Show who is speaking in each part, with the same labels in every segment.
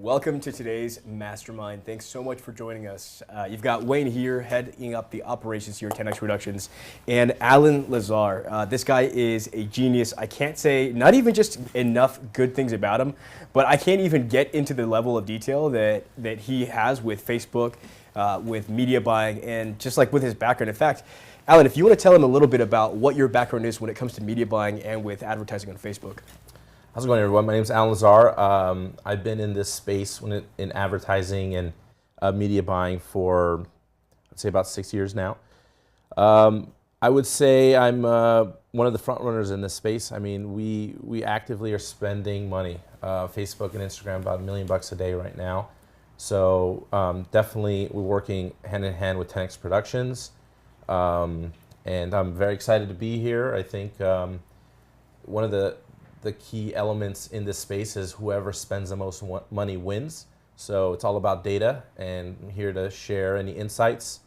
Speaker 1: Welcome to today's Mastermind. Thanks so much for joining us. You've got Wayne here heading up the operations here at 10X Productions, and Alan Lazar. This guy is a genius. I can't say not even just enough good things about him, but I can't even get into the level of detail that he has with Facebook, with media buying, and just like with his background. In fact, Alan, if you want to tell him a little bit about what your background is when it comes to media buying and with advertising on Facebook.
Speaker 2: How's it going, everyone? My name is Alan Lazar. I've been in this space in advertising and media buying for, I'd say, about 6 years now. I would say I'm one of the front runners in this space. I mean, we actively are spending money. Facebook and Instagram, about $1 million a day right now. So definitely we're working hand in hand with 10X Productions. And I'm very excited to be here. I think one of the key elements in this space is whoever spends the most money wins. So it's all about data, and I'm here to share any insights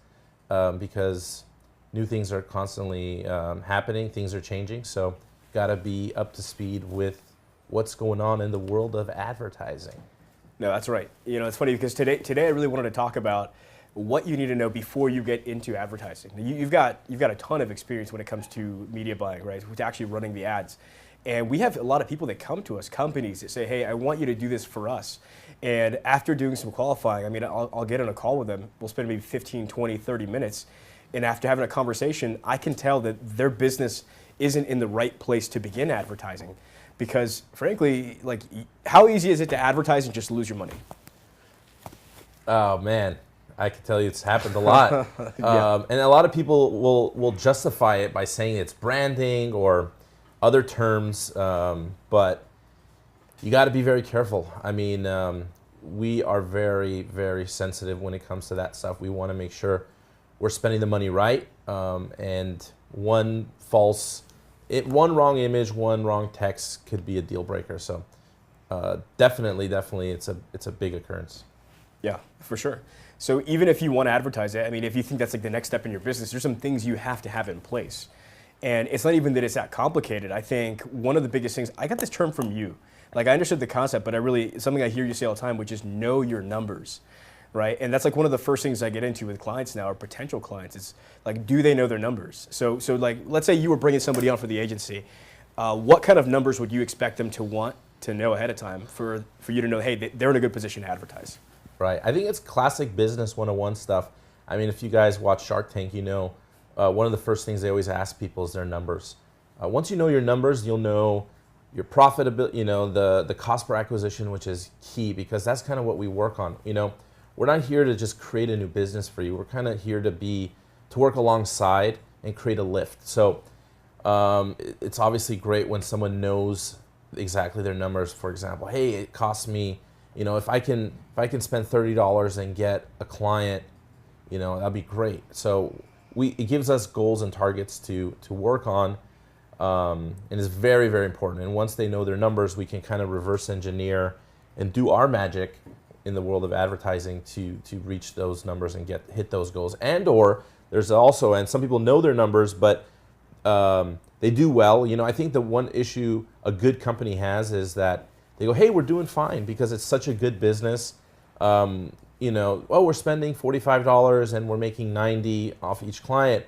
Speaker 2: because new things are constantly happening, things are changing. So gotta be up to speed with what's going on in the world of advertising.
Speaker 1: No, that's right. You know, it's funny because today I really wanted to talk about what you need to know before you get into advertising. You've got a ton of experience when it comes to media buying, right? With actually running the ads. And we have a lot of people that come to us, companies that say, hey, I want you to do this for us. And after doing some qualifying, I mean, I'll get on a call with them. We'll spend maybe 15, 20, 30 minutes. And after having a conversation, I can tell that their business isn't in the right place to begin advertising. Because frankly, like, how easy is it to advertise and just lose your money?
Speaker 2: Oh, man. I can tell you it's happened a lot.
Speaker 1: Yeah.
Speaker 2: And a lot of people will justify it by saying it's branding or other terms, but you got to be very careful. I mean, we are very, very sensitive when it comes to that stuff. We want to make sure we're spending the money right, and one wrong image, one wrong text could be a deal breaker. So definitely, it's a big occurrence.
Speaker 1: Yeah, for sure. So even if you want to advertise it, I mean, if you think that's like the next step in your business, there's some things you have to have in place. And it's not even that it's that complicated. I think one of the biggest things, I got this term from you. Like, I understood the concept, but it's something I hear you say all the time, which is know your numbers, right? And that's like one of the first things I get into with clients now, or potential clients. It's like, do they know their numbers? So like, let's say you were bringing somebody on for the agency. What kind of numbers would you expect them to want to know ahead of time for you to know, hey, they're in a good position to advertise?
Speaker 2: Right. I think it's classic business 101 stuff. I mean, if you guys watch Shark Tank, you know, one of the first things they always ask people is their numbers. Once you know your numbers, you'll know your profitability, you know, the cost per acquisition, which is key because that's kind of what we work on. You know, we're not here to just create a new business for you. We're kind of here to work alongside and create a lift. So it's obviously great when someone knows exactly their numbers. For example, hey, it costs me, you know, if I can spend $30 and get a client, you know, that'd be great. So it gives us goals and targets to work on, and it's very, very important. And once they know their numbers, we can kind of reverse engineer and do our magic in the world of advertising to reach those numbers and hit those goals. Or there's also, and some people know their numbers, but they do well. You know, I think the one issue a good company has is that they go, hey, we're doing fine because it's such a good business. You know, we're spending $45 and we're making $90 off each client.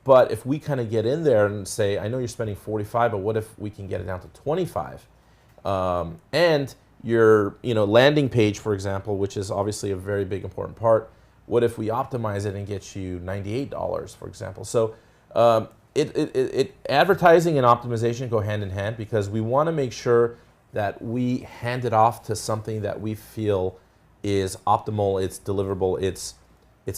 Speaker 2: But if we kind of get in there and say, I know you're spending $45, but what if we can get it down to $25? And your, you know, landing page, for example, which is obviously a very big important part. What if we optimize it and get you $98, for example? So advertising and optimization go hand in hand because we want to make sure that we hand it off to something that we feel is optimal, it's deliverable, it's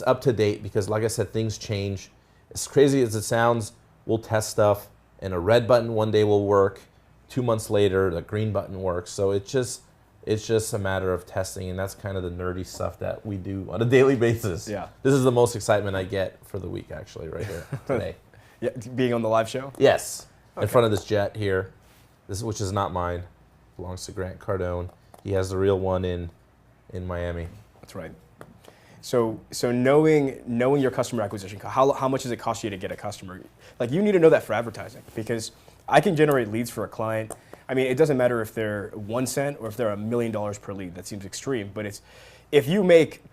Speaker 2: up to date because, like I said, things change. As crazy as it sounds, we'll test stuff and a red button one day will work. 2 months later, the green button works. So it's just a matter of testing, and that's kind of the nerdy stuff that we do on a daily basis.
Speaker 1: Yeah.
Speaker 2: This is the most excitement I get for the week, actually, right here today.
Speaker 1: Yeah, being on the live show?
Speaker 2: Yes,
Speaker 1: okay.
Speaker 2: In front of this jet here, which is not mine, belongs to Grant Cardone. He has the real one in Miami.
Speaker 1: That's right. So knowing your customer acquisition, how much does it cost you to get a customer? Like, you need to know that for advertising because I can generate leads for a client. I mean, it doesn't matter if they're 1 cent or if they're $1 million per lead. That seems extreme, but it's if you make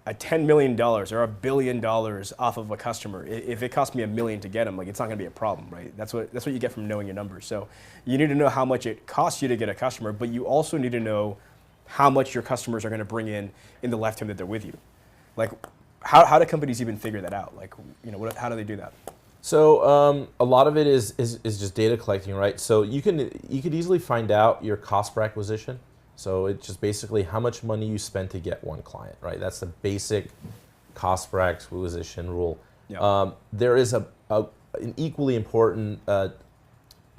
Speaker 1: a $10 million or $1 billion off of a customer, if it costs me $1 million to get them, like it's not going to be a problem, right? That's what you get from knowing your numbers. So you need to know how much it costs you to get a customer, but you also need to know how much your customers are going to bring in the lifetime that they're with you. Like, how do companies even figure that out? Like, how do they do that?
Speaker 2: So a lot of it is just data collecting, right? So you could easily find out your cost per acquisition. So it's just basically how much money you spend to get one client, right? That's the basic cost per acquisition rule.
Speaker 1: Yeah.
Speaker 2: There is an equally important a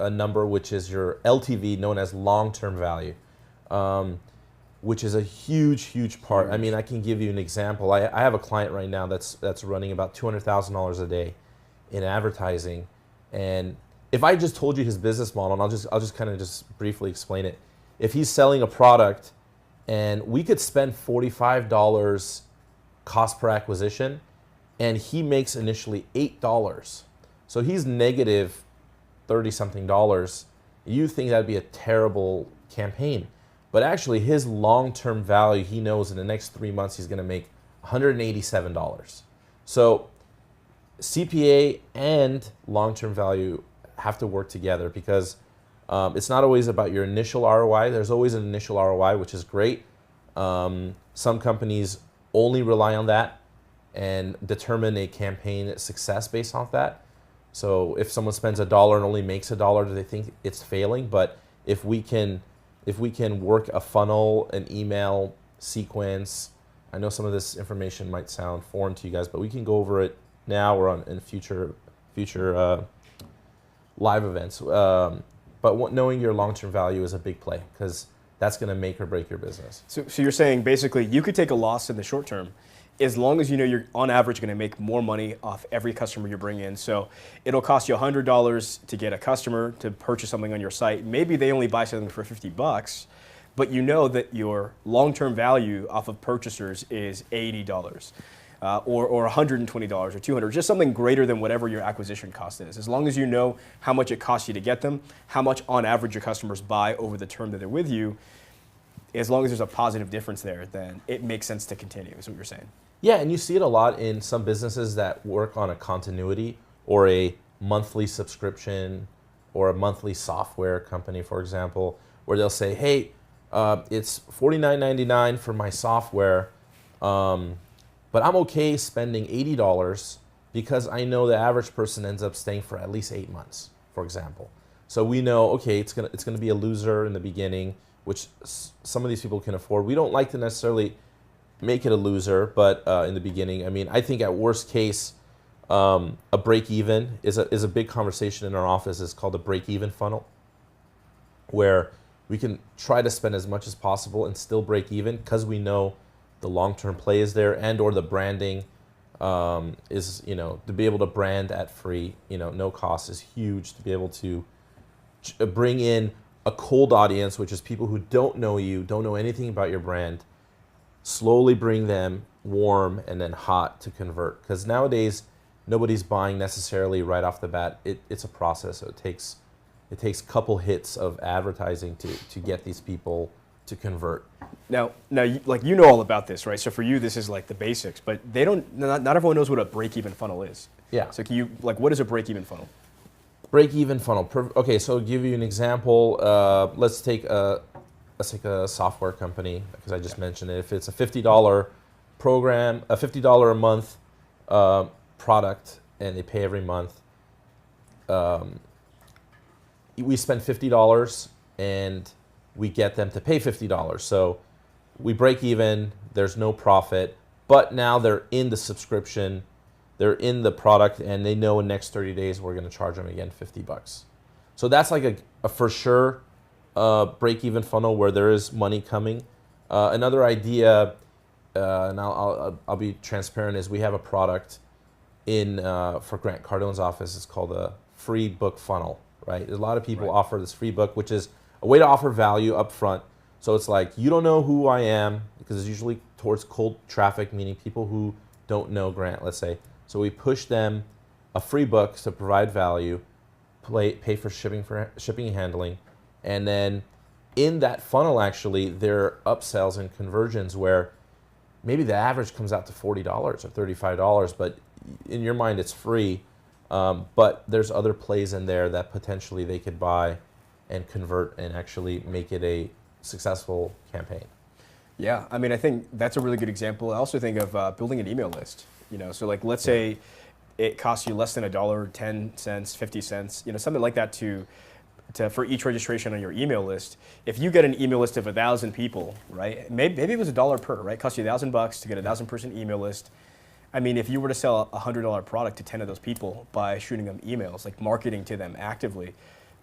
Speaker 2: number, which is your LTV, known as long-term value, which is a huge part. I mean, I can give you an example. I have a client right now that's running about $200,000 a day in advertising, and if I just told you his business model, and I'll just kind of just briefly explain it. If he's selling a product and we could spend $45 cost per acquisition and he makes initially $8, so he's negative 30 something dollars, you think that'd be a terrible campaign. But actually his long-term value, he knows in the next 3 months he's going to make $187. So CPA and long-term value have to work together, because it's not always about your initial ROI. There's always an initial ROI, which is great. Some companies only rely on that and determine a campaign success based off that. So if someone spends $1 and only makes $1, do they think it's failing? But if we can work a funnel, an email sequence, I know some of this information might sound foreign to you guys, but we can go over it now or in future live events. But knowing your long-term value is a big play, because that's going to make or break your business.
Speaker 1: So you're saying basically you could take a loss in the short term as long as you know you're on average going to make more money off every customer you bring in. So it'll cost you $100 to get a customer to purchase something on your site. Maybe they only buy something for $50, but you know that your long-term value off of purchasers is $80. Or $120 or $200, just something greater than whatever your acquisition cost is. As long as you know how much it costs you to get them, how much on average your customers buy over the term that they're with you, as long as there's a positive difference there, then it makes sense to continue, is what you're saying.
Speaker 2: Yeah, and you see it a lot in some businesses that work on a continuity or a monthly subscription or a monthly software company, for example, where they'll say, hey, it's $49.99 for my software, but I'm okay spending $80 because I know the average person ends up staying for at least 8 months, for example. So we know, okay, it's gonna be a loser in the beginning, which some of these people can afford. We don't like to necessarily make it a loser, but in the beginning, I mean, I think at worst case, a break even is a big conversation in our office. It's called a break-even funnel, where we can try to spend as much as possible and still break even, because we know the long-term play is there, and or the branding is, to be able to brand at free, no cost is huge. To be able to bring in a cold audience, which is people who don't know you, don't know anything about your brand, slowly bring them warm and then hot to convert. Because nowadays, nobody's buying necessarily right off the bat. It's a process. So it takes a couple hits of advertising to get these people to convert.
Speaker 1: Now, you know all about this, right? So for you, this is like the basics, but not everyone knows what a break-even funnel is.
Speaker 2: Yeah.
Speaker 1: So what is a break-even funnel?
Speaker 2: Break-even funnel. Okay, so I'll give you an example. Let's take a software company, because I just mentioned it. If it's a $50 program, a $50 a month product, and they pay every month, we spend $50 and we get them to pay $50. So we break even, there's no profit, but now they're in the subscription, they're in the product, and they know in the next 30 days we're going to charge them again $50. So that's like a for sure break-even funnel where there is money coming. Another idea, and I'll be transparent, is we have a product for Grant Cardone's office. It's called a free book funnel, right? A lot of people offer this free book, which is a way to offer value up front. So it's like, you don't know who I am, because it's usually towards cold traffic, meaning people who don't know Grant, let's say. So we push them a free book to provide value, pay for shipping and handling, And then in that funnel, actually, there are upsells and conversions where maybe the average comes out to $40 or $35, but in your mind it's free. But there's other plays in there that potentially they could buy and convert and actually make it a successful campaign.
Speaker 1: Yeah, I mean, I think that's a really good example. I also think of building an email list. So like, let's say it costs you less than $1, 10 cents, 50 cents, something like that for each registration on your email list. If you get an email list of 1,000 people, right? Maybe it was $1 per, right? It costs you $1,000 to get a 1,000-person email list. I mean, if you were to sell a $100 product to 10 of those people by shooting them emails, like marketing to them actively,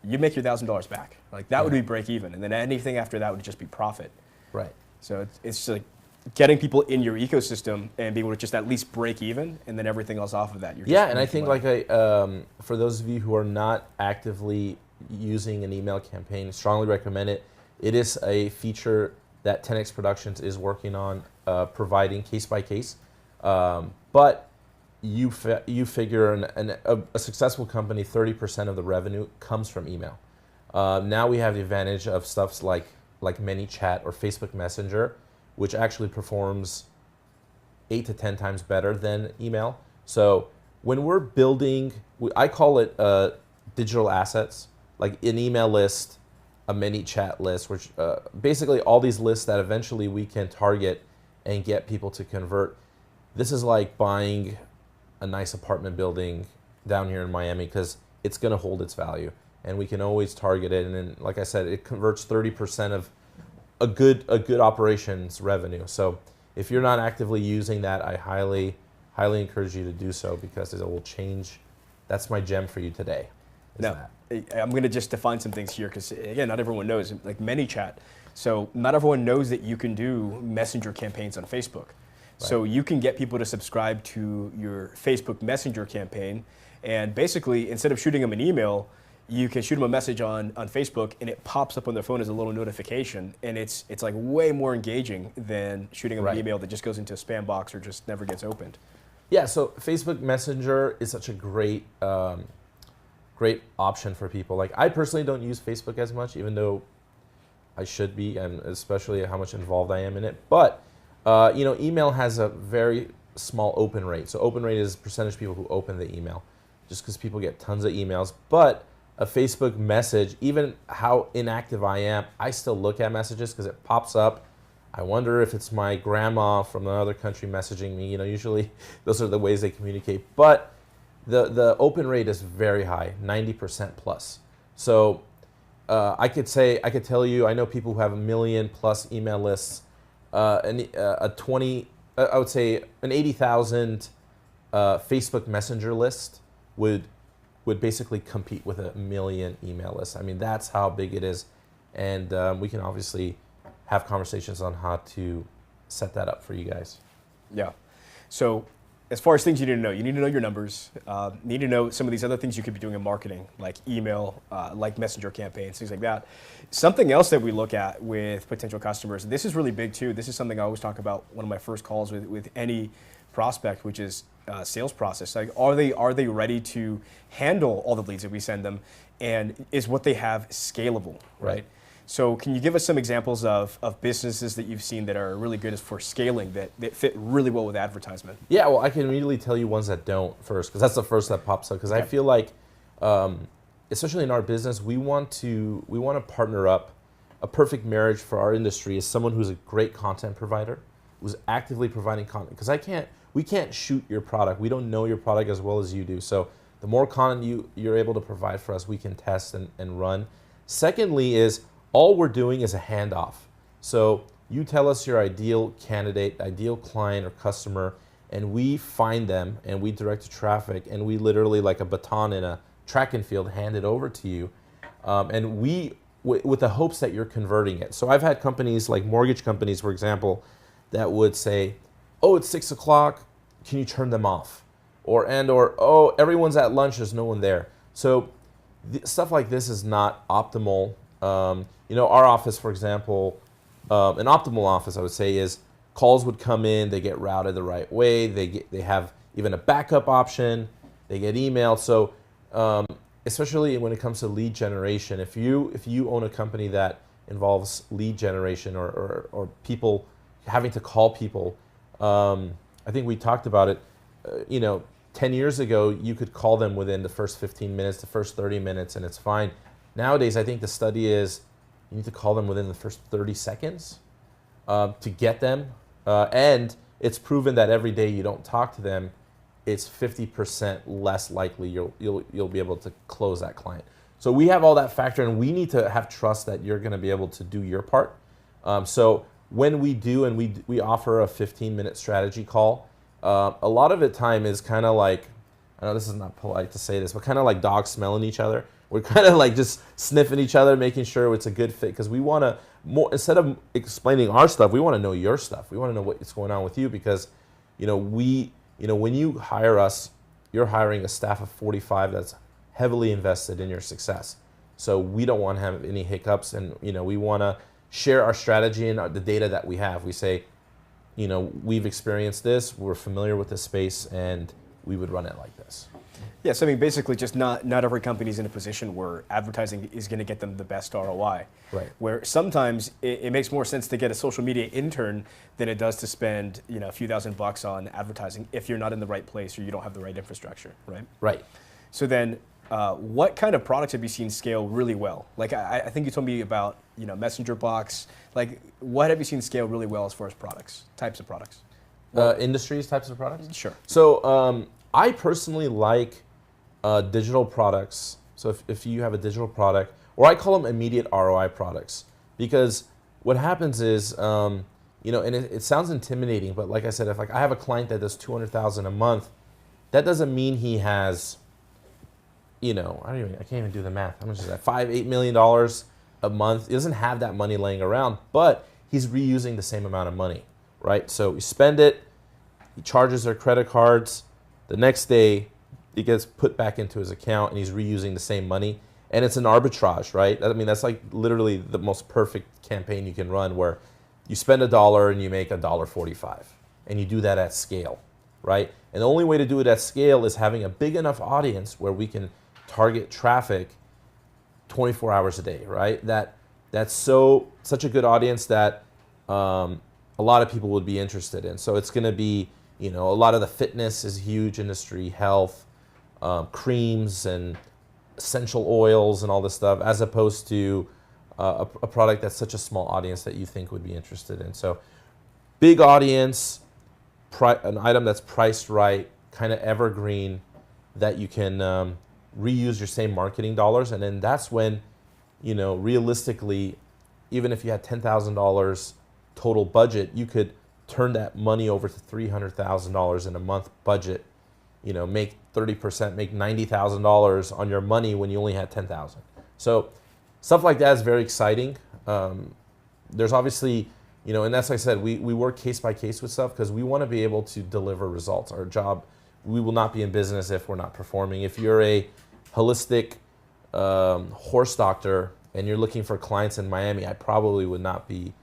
Speaker 1: you make your $1,000 back. Like that would be break even, and then anything after that would just be profit.
Speaker 2: Right.
Speaker 1: So it's like getting people in your ecosystem and being able to just at least break even, and then everything else off of that. You're
Speaker 2: and I think money. For those of you who are not actively using an email campaign, strongly recommend it. It is a feature that 10x Productions is working on, providing case by case. But you figure a successful company, 30% of the revenue comes from email. Now we have the advantage of stuff like ManyChat or Facebook Messenger, which actually performs 8 to 10 times better than email. So when we're building, I call it digital assets, like an email list, a ManyChat list, which basically all these lists that eventually we can target and get people to convert. This is like buying a nice apartment building down here in Miami because it's going to hold its value, and we can always target it. And then, like I said, it converts 30% of a good operations revenue. So if you're not actively using that, I highly encourage you to do so, because it will change. That's my gem for you today.
Speaker 1: Now, I'm going to just define some things here, because again, not everyone knows, like ManyChat. So not everyone knows that you can do messenger campaigns on Facebook. Right. So you can get people to subscribe to your Facebook Messenger campaign, and basically, instead of shooting them an email, you can shoot them a message on Facebook, and it pops up on their phone as a little notification, and it's like way more engaging than shooting them an email that just goes into a spam box or just never gets opened.
Speaker 2: Yeah, so Facebook Messenger is such a great great option for people. Like, I personally don't use Facebook as much, even though I should be, and especially how much involved I am in it. But email has a very small open rate. So open rate is percentage of people who open the email, just because people get tons of emails. But a Facebook message, even how inactive I am, I still look at messages because it pops up. I wonder if it's my grandma from another country messaging me. Usually those are the ways they communicate. But the open rate is very high, 90% plus. So I could tell you, I know people who have 1 million plus email lists. I would say an 80,000 Facebook Messenger list would basically compete with 1 million email lists. I mean, that's how big it is, and we can obviously have conversations on how to set that up for you guys.
Speaker 1: Yeah. So as far as things you need to know your numbers. Need to know some of these other things you could be doing in marketing, like email, like messenger campaigns, things like that. Something else that we look at with potential customers, this is really big too. This is something I always talk about one of my first calls with any prospect, which is sales process. Like, are they ready to handle all the leads that we send them, and is what they have scalable, right? So can you give us some examples of businesses that you've seen that are really good for scaling, that fit really well with advertisement?
Speaker 2: Yeah, well, I can immediately tell you ones that don't first, because that's the first that pops up. Because I feel like, especially in our business, we want to partner up. A perfect marriage for our industry is someone who's a great content provider, who's actively providing content. Because we can't shoot your product. We don't know your product as well as you do. So the more content you're able to provide for us, we can test and run. Secondly is, all we're doing is a handoff. So you tell us your ideal candidate, ideal client or customer, and we find them and we direct the traffic, and we literally, like a baton in a track and field, hand it over to you. And with the hopes that you're converting it. So I've had companies like mortgage companies, for example, that would say, oh, it's 6 o'clock, can you turn them off? Or oh, everyone's at lunch, there's no one there. So stuff like this is not optimal. Our office, for example, an optimal office, I would say, is calls would come in, they get routed the right way, they have even a backup option, they get emailed. So especially when it comes to lead generation, if you own a company that involves lead generation or people having to call people, I think we talked about it. 10 years ago, you could call them within the first 15 minutes, the first 30 minutes, and it's fine. Nowadays, I think the study is you need to call them within the first 30 seconds to get them. And it's proven that every day you don't talk to them, it's 50% less likely you'll be able to close that client. So we have all that factor, and we need to have trust that you're going to be able to do your part. So when we do, and we offer a 15-minute strategy call, a lot of the time is kind of like, I know this is not polite to say this, but kind of like dogs smelling each other. We're kind of like just sniffing each other, making sure it's a good fit, because we want to instead of explaining our stuff, we want to know your stuff. We want to know what's going on with you, because when you hire us, you're hiring a staff of 45 that's heavily invested in your success. So we don't want to have any hiccups, and we want to share our strategy and the data that we have. We say, we've experienced this, we're familiar with this space, and we would run it like this.
Speaker 1: Yeah, so I mean, basically, just not every company is in a position where advertising is going to get them the best ROI.
Speaker 2: Right.
Speaker 1: Where sometimes it makes more sense to get a social media intern than it does to spend a few $1,000s on advertising if you're not in the right place or you don't have the right infrastructure, right?
Speaker 2: Right.
Speaker 1: So then, what kind of products have you seen scale really well? Like I think you told me about Messenger box. Like, what have you seen scale really well as far as products, types of products?
Speaker 2: Industries, types of products?
Speaker 1: Sure.
Speaker 2: So I personally like digital products. So if you have a digital product, or I call them immediate ROI products, because what happens is, and it sounds intimidating, but like I said, if I have a client that does $200,000 a month, that doesn't mean he has, I can't even do the math. How much is that? $5-8 million a month. He doesn't have that money laying around, but he's reusing the same amount of money, right? So we spend it, he charges their credit cards, the next day it gets put back into his account and he's reusing the same money. And it's an arbitrage, right? I mean, that's like literally the most perfect campaign you can run, where you spend $1 and you make $1.45. And you do that at scale, right? And the only way to do it at scale is having a big enough audience where we can target traffic 24 hours a day, right? That's such a good audience that a lot of people would be interested in. So it's going to be, a lot of the fitness is a huge industry, health, creams and essential oils and all this stuff, as opposed to a product that's such a small audience that you think would be interested in. So big audience, an item that's priced right, kind of evergreen, that you can reuse your same marketing dollars. And then that's when, realistically, even if you had $10,000 total budget, you could turn that money over to $300,000 in a month budget, make 30%, make $90,000 on your money when you only had $10,000. So stuff like that is very exciting. There's obviously, and that's like I said, we work case by case with stuff, because we want to be able to deliver results. Our job, we will not be in business if we're not performing. If you're a holistic horse doctor and you're looking for clients in Miami, I probably would not be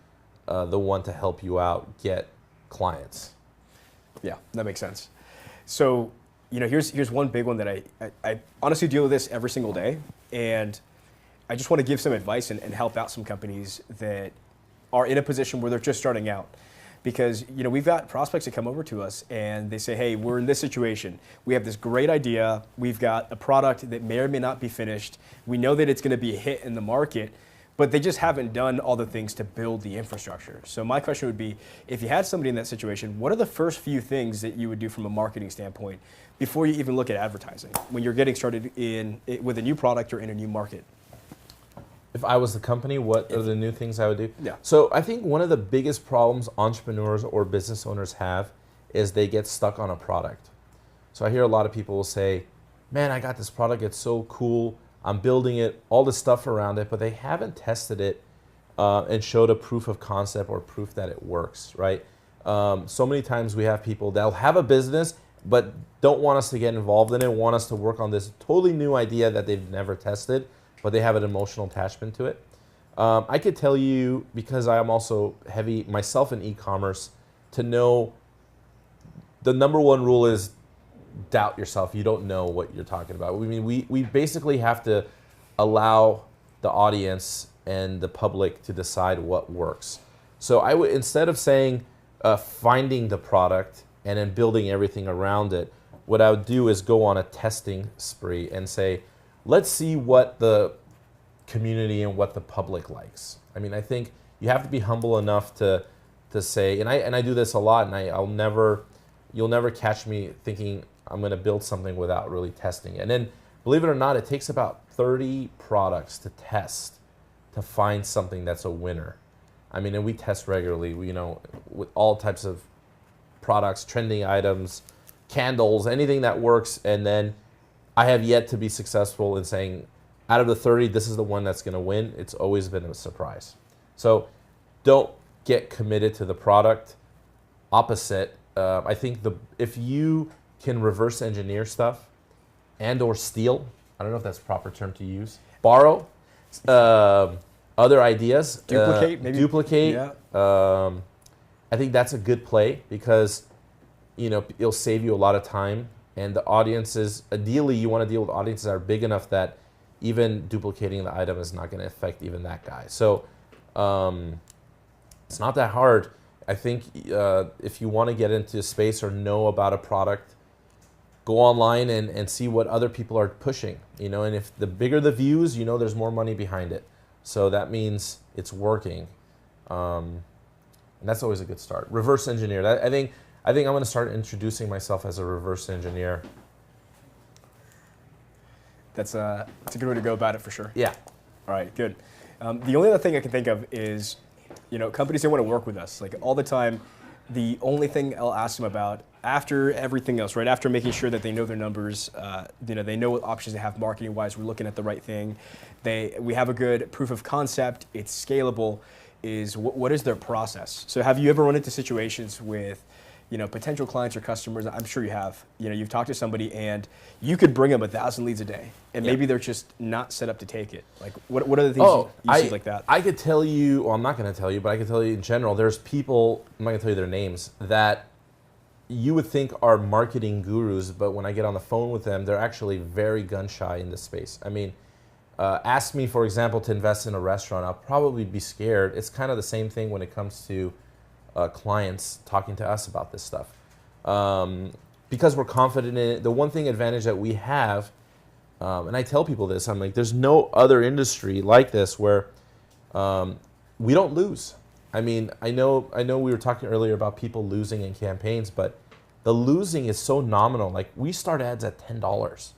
Speaker 2: the one to help you out get clients.
Speaker 1: Yeah, that makes sense. So, here's one big one that I honestly deal with this every single day, and I just want to give some advice and help out some companies that are in a position where they're just starting out. Because we've got prospects that come over to us and they say, hey, we're in this situation. We have this great idea. We've got a product that may or may not be finished. We know that it's going to be a hit in the market, but they just haven't done all the things to build the infrastructure. So my question would be, if you had somebody in that situation, what are the first few things that you would do from a marketing standpoint before you even look at advertising, when you're getting started with a new product or in a new market?
Speaker 2: If I was the company, what are the new things I would do?
Speaker 1: Yeah.
Speaker 2: So I think one of the biggest problems entrepreneurs or business owners have is they get stuck on a product. So I hear a lot of people will say, man, I got this product, it's so cool, I'm building it, all this stuff around it, but they haven't tested it and showed a proof of concept or proof that it works, right? So many times we have people that'll have a business but don't want us to get involved in it, want us to work on this totally new idea that they've never tested, but they have an emotional attachment to it. I could tell you, because I am also heavy myself in e-commerce, to know the number one rule is doubt yourself. You don't know what you're talking about. I mean, we basically have to allow the audience and the public to decide what works. So I would, instead of saying finding the product and then building everything around it, what I would do is go on a testing spree and say, let's see what the community and what the public likes. I mean, I think you have to be humble enough to say, and I do this a lot, and you'll never catch me thinking I'm going to build something without really testing it. And then, believe it or not, it takes about 30 products to test to find something that's a winner. I mean, and we test regularly, with all types of products, trending items, candles, anything that works. And then I have yet to be successful in saying, out of the 30, this is the one that's going to win. It's always been a surprise. So don't get committed to the product. Opposite, I think if you can reverse engineer stuff and or steal, I don't know if that's a proper term to use, borrow other ideas.
Speaker 1: Duplicate, maybe?
Speaker 2: Duplicate.
Speaker 1: Yeah.
Speaker 2: I think that's a good play because, it'll save you a lot of time. And the audiences, ideally, you want to deal with audiences that are big enough that even duplicating the item is not going to affect even that guy. So it's not that hard. I think if you want to get into a space or know about a product, go online and see what other people are pushing. And if the bigger the views, there's more money behind it. So that means it's working. And that's always a good start. Reverse engineer. I think I'm going to start introducing myself as a reverse engineer.
Speaker 1: That's a good way to go about it for sure.
Speaker 2: Yeah.
Speaker 1: All right, good. The only other thing I can think of is, companies that want to work with us. Like all the time, the only thing I'll ask them about after everything else, right? After making sure that they know their numbers, they know what options they have marketing-wise. We're looking at the right thing. We have a good proof of concept. It's scalable. Is what is their process? So have you ever run into situations with potential clients or customers? I'm sure you have. You've talked to somebody and you could bring them 1,000 leads a day, and maybe they're just not set up to take it. Like, what are the things you see like that?
Speaker 2: I could tell you, well, I'm not going to tell you, but I can tell you in general, there's people, I'm not going to tell you their names, that you would think are marketing gurus, but when I get on the phone with them, they're actually very gun shy in this space. I mean, ask me, for example, to invest in a restaurant, I'll probably be scared. It's kind of the same thing when it comes to clients talking to us about this stuff. Because we're confident in it. The one thing advantage that we have, and I tell people this, I'm like, there's no other industry like this where we don't lose. I mean, I know we were talking earlier about people losing in campaigns, but the losing is so nominal. Like, we start ads at $10.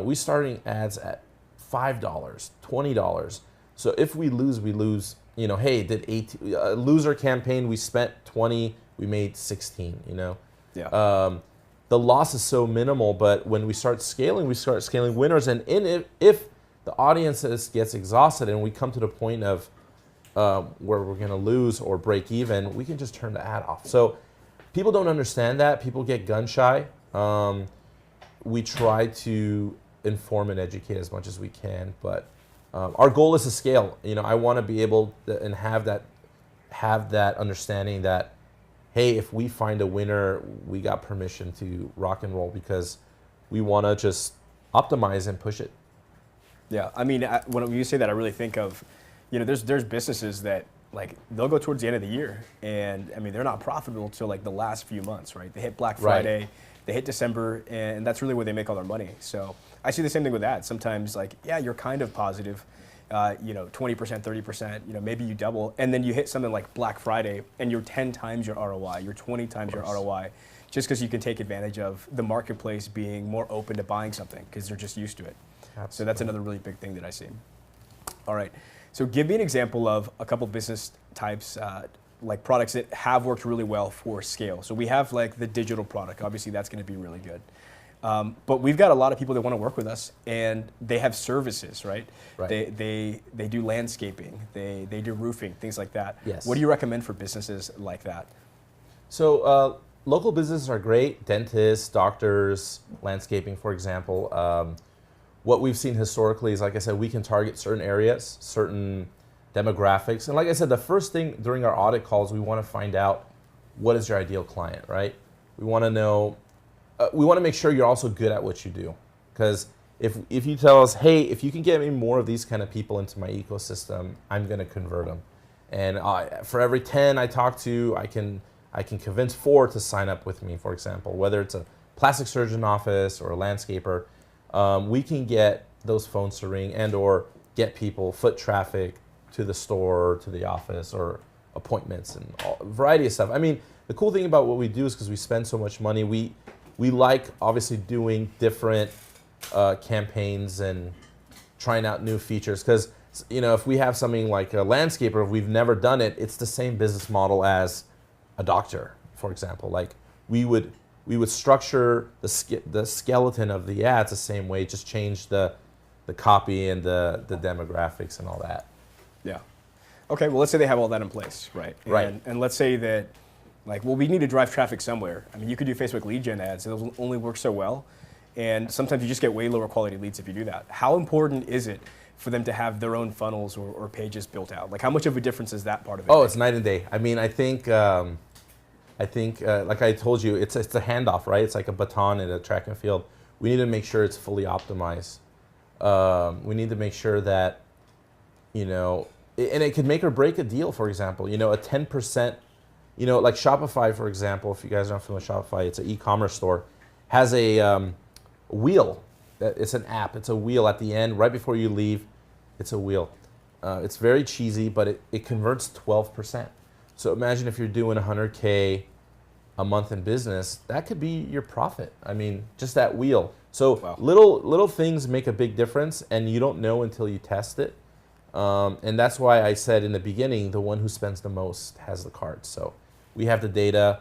Speaker 2: We starting ads at $5, $20. So if we lose, we lose. Hey, did loser campaign, we spent 20, we made 16,
Speaker 1: Yeah.
Speaker 2: The loss is so minimal, but when we start scaling winners. And if the audience gets exhausted and we come to the point of where we're going to lose or break even, we can just turn the ad off. So people don't understand that. People get gun shy. We try to inform and educate as much as we can, but our goal is to scale. I want to be able to, and have that understanding that, hey, if we find a winner, we got permission to rock and roll because we want to just optimize and push it.
Speaker 1: Yeah, I mean, when you say that, I really think of, there's businesses that like they'll go towards the end of the year, and I mean they're not profitable until like the last few months, right? They hit Black Friday,
Speaker 2: right.
Speaker 1: They hit December, and that's really where they make all their money. So I see the same thing with that. Sometimes, like, yeah, you're kind of positive, 20%, 30%, maybe you double, and then you hit something like Black Friday, and you're 10 times your ROI, you're 20 times your ROI, just because you can take advantage of the marketplace being more open to buying something because they're just used to it. Absolutely. So that's another really big thing that I see. All right, so give me an example of a couple business types, like products that have worked really well for scale. So we have like the digital product. Obviously, that's going to be really good. But we've got a lot of people that want to work with us, and they have services, right? They do landscaping, they do roofing, things like that.
Speaker 2: Yes.
Speaker 1: What do you recommend for businesses like that?
Speaker 2: So local businesses are great. Dentists, doctors, landscaping, for example. What we've seen historically is, like I said, we can target certain areas, certain demographics. And like I said, the first thing during our audit calls, we want to find out what is your ideal client, right? We want to know we want to make sure you're also good at what you do. Because if you tell us, hey, if you can get me more of these kind of people into my ecosystem, I'm going to convert them. And for every 10 I talk to, I can convince 4 to sign up with me, for example. Whether it's a plastic surgeon office or a landscaper, we can get those phones to ring and or get people foot traffic to the store, to the office, or appointments and a variety of stuff. I mean, the cool thing about what we do is because we spend so much money, we like obviously doing different campaigns and trying out new features. Because if we have something like a landscaper, if we've never done it, it's the same business model as a doctor, for example. Like we would structure the skeleton of the ads the same way, just change the copy and the demographics and all that.
Speaker 1: Yeah. Okay, well, let's say they have all that in place, right?
Speaker 2: Right.
Speaker 1: And let's say that, we need to drive traffic somewhere. I mean, you could do Facebook lead gen ads, and those only work so well. And sometimes you just get way lower quality leads if you do that. How important is it for them to have their own funnels or pages built out? Like, how much of a difference is that part of it?
Speaker 2: Oh, it's night and day. I mean, I think like I told you, it's a handoff, right? It's like a baton in a track and field. We need to make sure it's fully optimized. We need to make sure that, and it could make or break a deal, for example. A 10%, like Shopify, for example, if you guys aren't familiar with Shopify, it's an e-commerce store, has a wheel. It's an app. It's a wheel at the end, right before you leave. It's a wheel. It's very cheesy, but it converts 12%. So imagine if you're doing 100K a month in business, that could be your profit. I mean, just that wheel. So
Speaker 1: wow.
Speaker 2: little things make a big difference, and you don't know until you test it. And that's why I said in the beginning, the one who spends the most has the cart. So we have the data.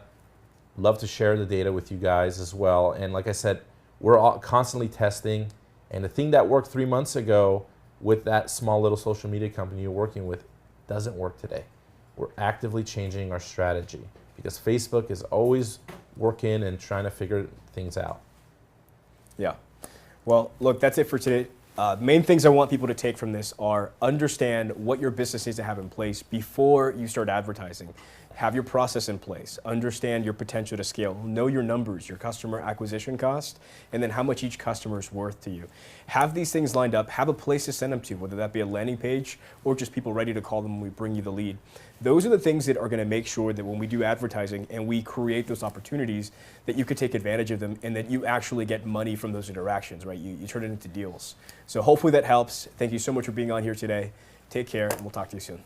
Speaker 2: Love to share the data with you guys as well. And like I said, we're all constantly testing. And the thing that worked 3 months ago with that small little social media company you're working with doesn't work today. We're actively changing our strategy because Facebook is always working and trying to figure things out.
Speaker 1: Yeah. Well, look, that's it for today. Main things I want people to take from this are understand what your business needs to have in place before you start advertising. Have your process in place. Understand your potential to scale. Know your numbers, your customer acquisition cost, and then how much each customer is worth to you. Have these things lined up. Have a place to send them to, whether that be a landing page or just people ready to call them when we bring you the lead. Those are the things that are going to make sure that when we do advertising and we create those opportunities, that you could take advantage of them and that you actually get money from those interactions, right? You turn it into deals. So hopefully that helps. Thank you so much for being on here today. Take care, and we'll talk to you soon.